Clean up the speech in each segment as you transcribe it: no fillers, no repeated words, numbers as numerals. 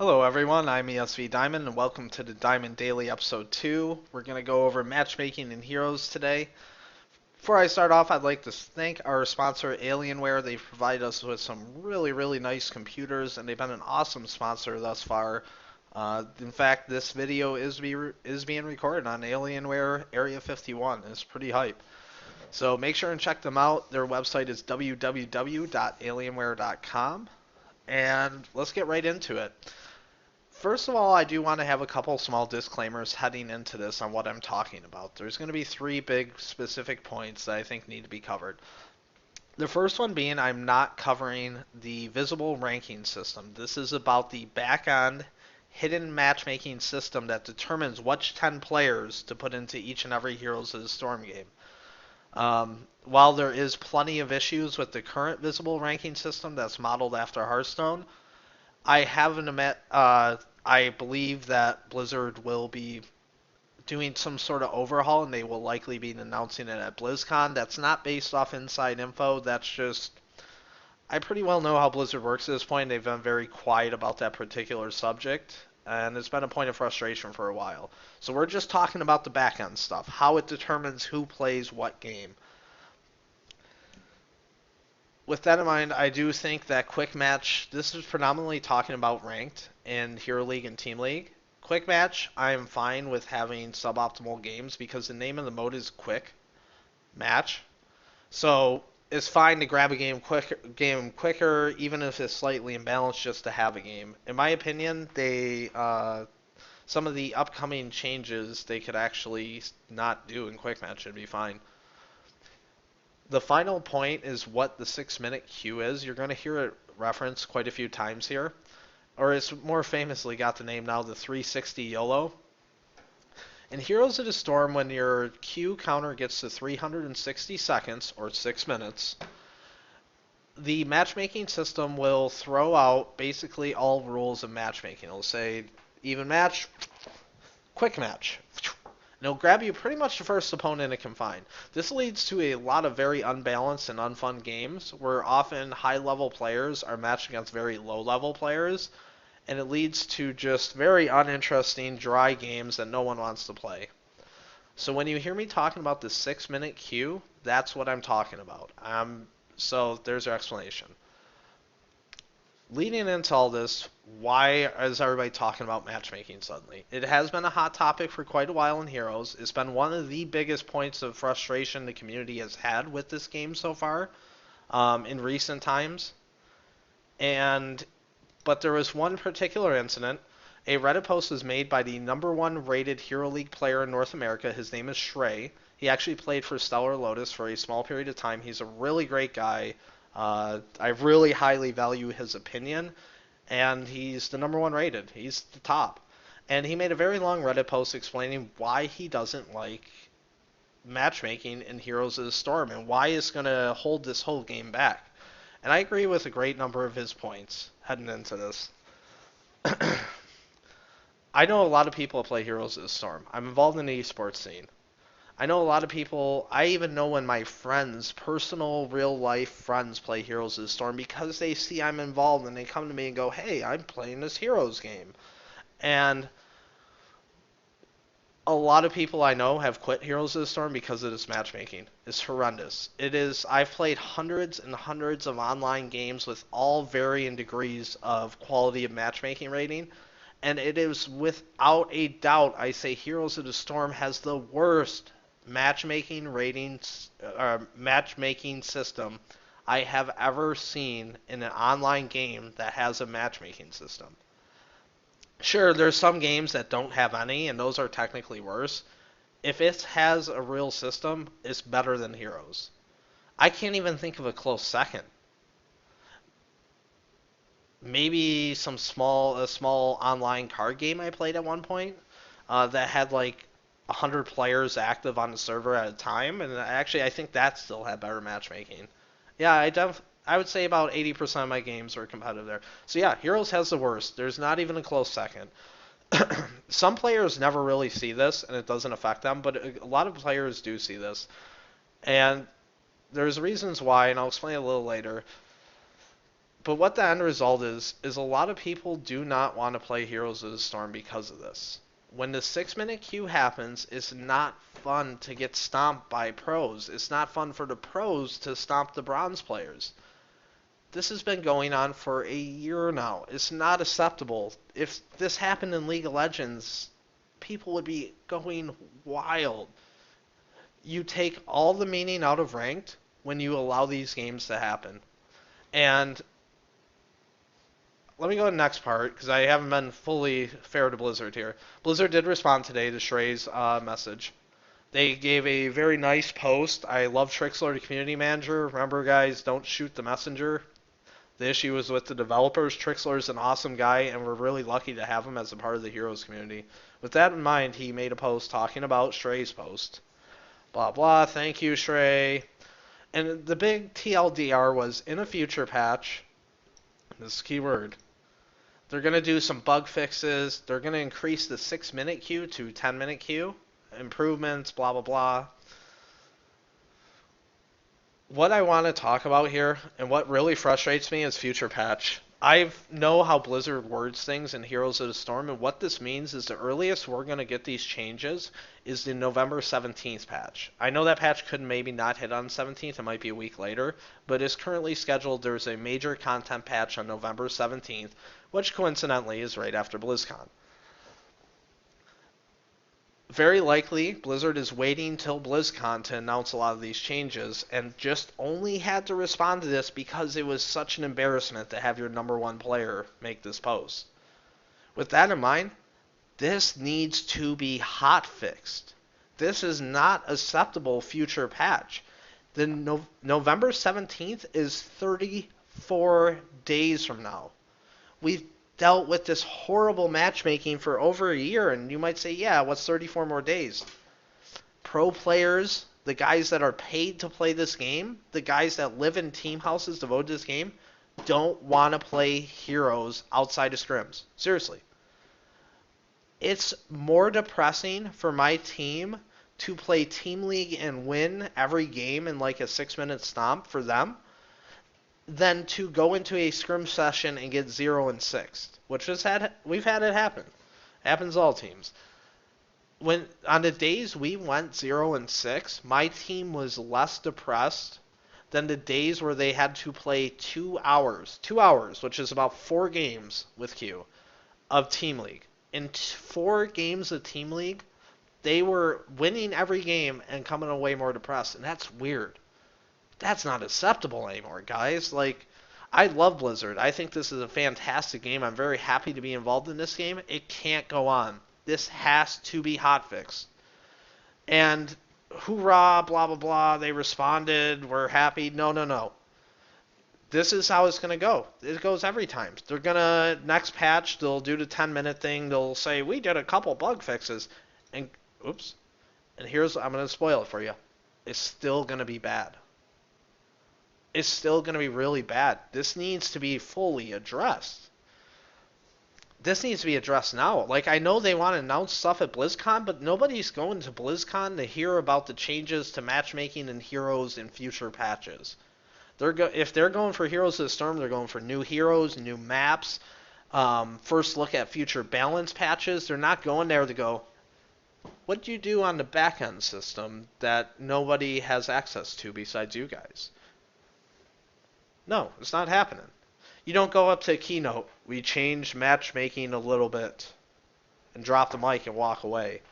Hello everyone, I'm ESV Diamond and welcome to the Diamond Daily Episode 2. We're going to go over matchmaking and heroes today. Before I start off, I'd like to thank our sponsor Alienware. They've provided us with some really nice computers and they've been an awesome sponsor thus far. In fact, this video is being recorded on Alienware Area 51. It's pretty hype. So make sure and check them out. Their website is www.alienware.com. And let's get right into it. First of all, I do want to have a couple small disclaimers heading into this on what I'm talking about. There's going to be three big specific points that I think need to be covered. The first one being I'm not covering the visible ranking system. This is about the back-end hidden matchmaking system that determines which 10 players to put into each and every Heroes of the Storm game. While there is plenty of issues with the current visible ranking system that's modeled after Hearthstone, I haven't met. I believe that Blizzard will be doing some sort of overhaul, and they will likely be announcing it at BlizzCon. That's not based off inside info. That's just I pretty well know how Blizzard works at this point. They've been very quiet about that particular subject, and it's been a point of frustration for a while. So we're just talking about the back end stuff, how it determines who plays what game. With that in mind, I do think that Quick Match, this is predominantly talking about ranked in Hero League and Team League. Quick Match, I am fine with having suboptimal games because the name of the mode is Quick Match. So it's fine to grab a game quicker, even if it's slightly imbalanced, just to have a game. In my opinion, some of the upcoming changes they could actually not do in Quick Match should be fine. The final point is what the 6-minute queue is. You're going to hear it referenced quite a few times here. Or it's more famously got the name now, the 360 YOLO. In Heroes of the Storm, when your queue counter gets to 360 seconds, or 6 minutes, the matchmaking system will throw out basically all rules of matchmaking. It'll say even match, quick match. And it'll grab you pretty much the first opponent it can find. This leads to a lot of very unbalanced and unfun games where often high-level players are matched against very low-level players, and it leads to just very uninteresting, dry games that no one wants to play. So when you hear me talking about the 6-minute queue, that's what I'm talking about. So there's your explanation. Leading into all this, why is everybody talking about matchmaking suddenly? It has been a hot topic for quite a while in Heroes. It's been one of the biggest points of frustration the community has had with this game so far in recent times. But there was one particular incident. A Reddit post was made by the #1 rated Hero League player in North America. His name is Shrey. He actually played for Stellar Lotus for a small period of time. He's a really great guy. I really highly value his opinion, and he's the #1 rated. He's the top. And he made a very long Reddit post explaining why he doesn't like matchmaking in Heroes of the Storm and why it's going to hold this whole game back. And I agree with a great number of his points heading into this. I know a lot of people play Heroes of the Storm. I'm involved in the esports scene. I know a lot of people, I even know when my friends, personal, real-life friends play Heroes of the Storm because they see I'm involved and they come to me and go, hey, I'm playing this Heroes game. And a lot of people I know have quit Heroes of the Storm because of this matchmaking. It's horrendous. I've played hundreds and hundreds of online games with all varying degrees of quality of matchmaking rating. And it is without a doubt, I say Heroes of the Storm has the worst matchmaking system I have ever seen in an online game that has a matchmaking system. Sure, there's some games that don't have any, and those are technically worse. If it has a real system, it's better than Heroes. I can't even think of a close second. Maybe a small online card game I played at one point that had like 100 players active on the server at a time, and actually I think that still had better matchmaking. Yeah, I would say about 80% of my games were competitive there. So yeah, Heroes has the worst. There's not even a close second. Some players never really see this, and it doesn't affect them, but a lot of players do see this. And there's reasons why, and I'll explain a little later. But what the end result is a lot of people do not want to play Heroes of the Storm because of this. When the 6 minute queue happens, it's not fun to get stomped by pros. It's not fun for the pros to stomp the bronze players. This has been going on for a year now. It's not acceptable. If this happened in League of Legends, people would be going wild. You take all the meaning out of ranked when you allow these games to happen. And let me go to the next part because I haven't been fully fair to Blizzard here. Blizzard did respond today to Shrey's message. They gave a very nice post. I love Trixler, the community manager. Remember, guys, don't shoot the messenger. The issue was with the developers. Trixler is an awesome guy, and we're really lucky to have him as a part of the Heroes community. With that in mind, he made a post talking about Shrey's post. Blah, blah, thank you, Shrey. And the big TLDR was, in a future patch, this is key word, they're going to do some bug fixes. They're going to increase the 6 minute queue to 10 minute queue. Improvements, blah, blah, blah. What I want to talk about here, and what really frustrates me, is future patch. I know how Blizzard words things in Heroes of the Storm, and what this means is the earliest we're going to get these changes is the November 17th patch. I know that patch could maybe not hit on 17th, it might be a week later, but it's currently scheduled. There's a major content patch on November 17th, which coincidentally is right after BlizzCon. Very likely, Blizzard is waiting till BlizzCon to announce a lot of these changes, and just only had to respond to this because it was such an embarrassment to have your number one player make this post. With that in mind, this needs to be hot fixed. This is not acceptable future patch. The November 17th is 34 days from now. We've dealt with this horrible matchmaking for over a year, and you might say, yeah, what's 34 more days? Pro players, the guys that are paid to play this game, the guys that live in team houses devoted to this game, don't want to play Heroes outside of scrims. Seriously. It's more depressing for my team to play Team League and win every game in like a 6 minute stomp for them than to go into a scrim session and get 0 and 6th, which we've had it happen. It happens to all teams. When on the days we went 0 and 6, my team was less depressed than the days where they had to play 2 hours, which is about 4 games with Q of Team League. In 4 games of Team League, they were winning every game and coming away more depressed, and that's weird. That's not acceptable anymore, guys. Like, I love Blizzard. I think this is a fantastic game. I'm very happy to be involved in this game. It can't go on. This has to be hotfixed. And hoorah, blah, blah, blah, they responded, we're happy. No, no, no. This is how it's going to go. It goes every time. They're going to, next patch, they'll do the 10-minute thing. They'll say, we did a couple bug fixes. And, oops. And here's, I'm going to spoil it for you. It's still going to be bad. It's still going to be really bad. This needs to be fully addressed. This needs to be addressed now. Like, I know they want to announce stuff at BlizzCon, but nobody's going to BlizzCon to hear about the changes to matchmaking and heroes in future patches. If they're going for Heroes of the Storm, they're going for new heroes, new maps, first look at future balance patches. They're not going there to go, what do you do on the back-end system that nobody has access to besides you guys? No, it's not happening. You don't go up to a keynote, we changed matchmaking a little bit, and drop the mic and walk away.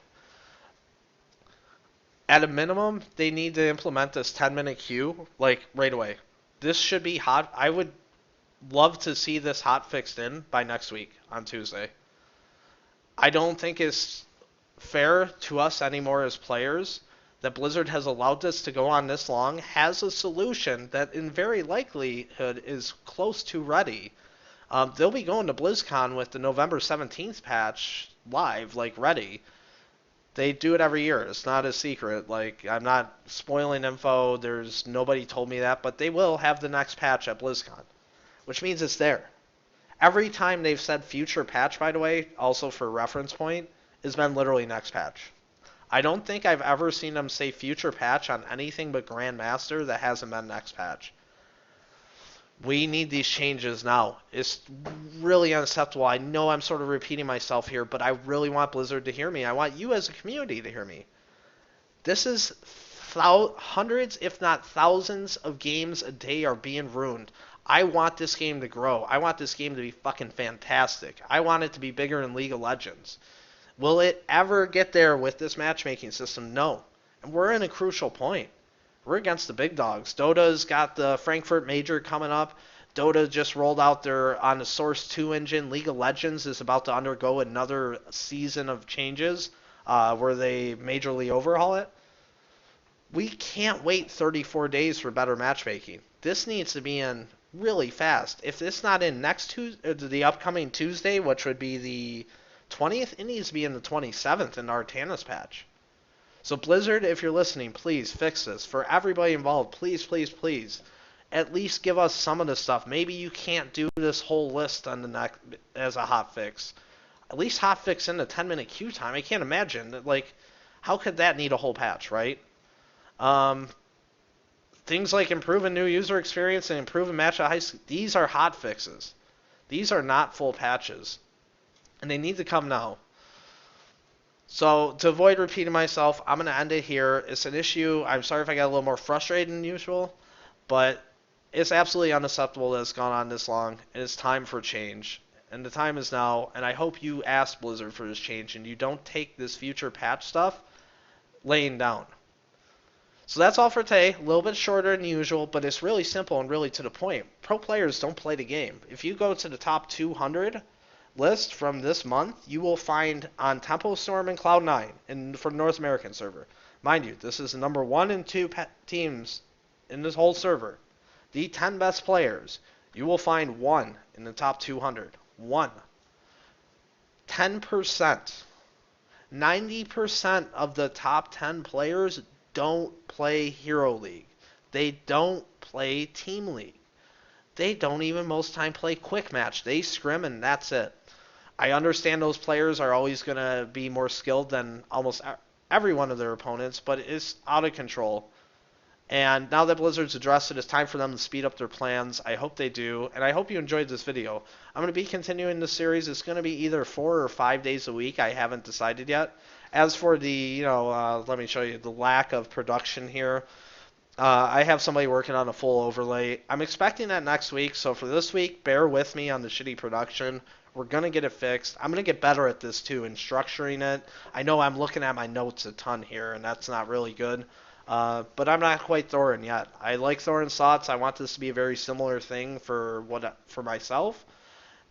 At a minimum, they need to implement this 10-minute queue, like, right away. This should be hot. I would love to see this hot fixed in by next week on Tuesday. I don't think it's fair to us anymore as players that Blizzard has allowed this to go on this long, has a solution that in very likelihood is close to ready. They'll be going to BlizzCon with the November 17th patch live, like ready. They do it every year. It's not a secret. Like, I'm not spoiling info. There's nobody told me that, but they will have the next patch at BlizzCon, which means it's there. Every time they've said future patch, by the way, also for reference point, has been literally next patch. I don't think I've ever seen them say future patch on anything but Grandmaster that hasn't been next patch. We need these changes now. It's really unacceptable. I know I'm sort of repeating myself here, but I really want Blizzard to hear me. I want you as a community to hear me. This is hundreds, if not thousands, of games a day are being ruined. I want this game to grow. I want this game to be fucking fantastic. I want it to be bigger than League of Legends. Will it ever get there with this matchmaking system? No. And we're in a crucial point. We're against the big dogs. Dota's got the Frankfurt Major coming up. Dota just rolled out their on the Source 2 engine. League of Legends is about to undergo another season of changes where they majorly overhaul it. We can't wait 34 days for better matchmaking. This needs to be in really fast. If it's not in next Tuesday, the upcoming Tuesday, which would be the 20th, it needs to be in the 27th in the Artanis patch. So Blizzard, if you're listening, please fix this. For everybody involved, please, please, please, at least give us some of the stuff. Maybe you can't do this whole list on the next as a hot fix. At least hot fix in the 10-minute queue time. I can't imagine. Like, how could that need a whole patch, right? Um, Things like improving new user experience and improving match at high school, these are hot fixes. These are not full patches. And they need to come now. So to avoid repeating myself, I'm going to end it here. It's an issue. I'm sorry if I got a little more frustrated than usual, but it's absolutely unacceptable that it's gone on this long, and it's time for change. And the time is now, and I hope you ask Blizzard for this change, and you don't take this future patch stuff laying down. So that's all for today. A little bit shorter than usual, but it's really simple and really to the point. Pro players don't play the game. If you go to the top 200 list from this month, you will find on Tempo Storm and Cloud9 for the North American server. Mind you, this is the number 1 and 2 teams in this whole server. The 10 best players. You will find one in the top 200. One. 10%. 90% of the top 10 players don't play Hero League. They don't play Team League. They don't even most time play Quick Match. They scrim and that's it. I understand those players are always going to be more skilled than almost every one of their opponents, but it's out of control. And now that Blizzard's addressed it, it's time for them to speed up their plans. I hope they do, and I hope you enjoyed this video. I'm going to be continuing this series. It's going to be either 4 or 5 days a week. I haven't decided yet. As for the, let me show you the lack of production here. I have somebody working on a full overlay. I'm expecting that next week, so for this week, bear with me on the shitty production. We're going to get it fixed. I'm going to get better at this too in structuring it. I know I'm looking at my notes a ton here, and that's not really good. But I'm not quite Thorin yet. I like Thorin's thoughts. I want this to be a very similar thing for myself.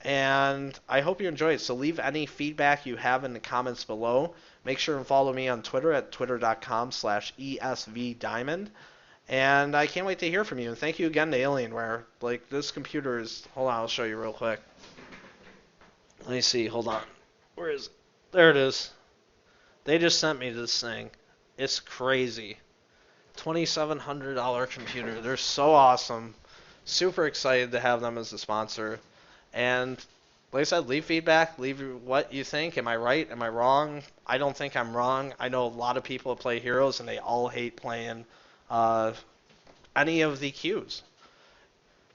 And I hope you enjoy it. So leave any feedback you have in the comments below. Make sure and follow me on Twitter at twitter.com/ESVDiamond. And I can't wait to hear from you. And thank you again to Alienware. Like, this computer is... Hold on, I'll show you real quick. Let me see. Hold on. Where is it? There it is. They just sent me this thing. It's crazy. $2,700 computer. They're so awesome. Super excited to have them as a sponsor. And like I said, leave feedback. Leave what you think. Am I right? Am I wrong? I don't think I'm wrong. I know a lot of people that play Heroes, and they all hate playing any of the queues.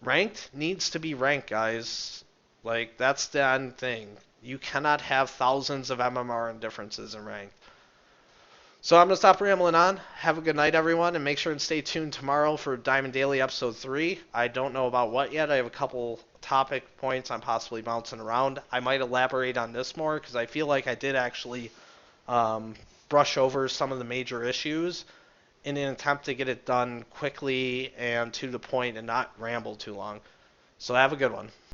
Ranked needs to be ranked, guys. Like, that's the end thing. You cannot have thousands of MMR and differences in ranked. So I'm going to stop rambling on. Have a good night, everyone, and make sure and stay tuned tomorrow for Diamond Daily Episode 3. I don't know about what yet. I have a couple topic points I'm possibly bouncing around. I might elaborate on this more because I feel like I did actually brush over some of the major issues in an attempt to get it done quickly and to the point and not ramble too long. So have a good one.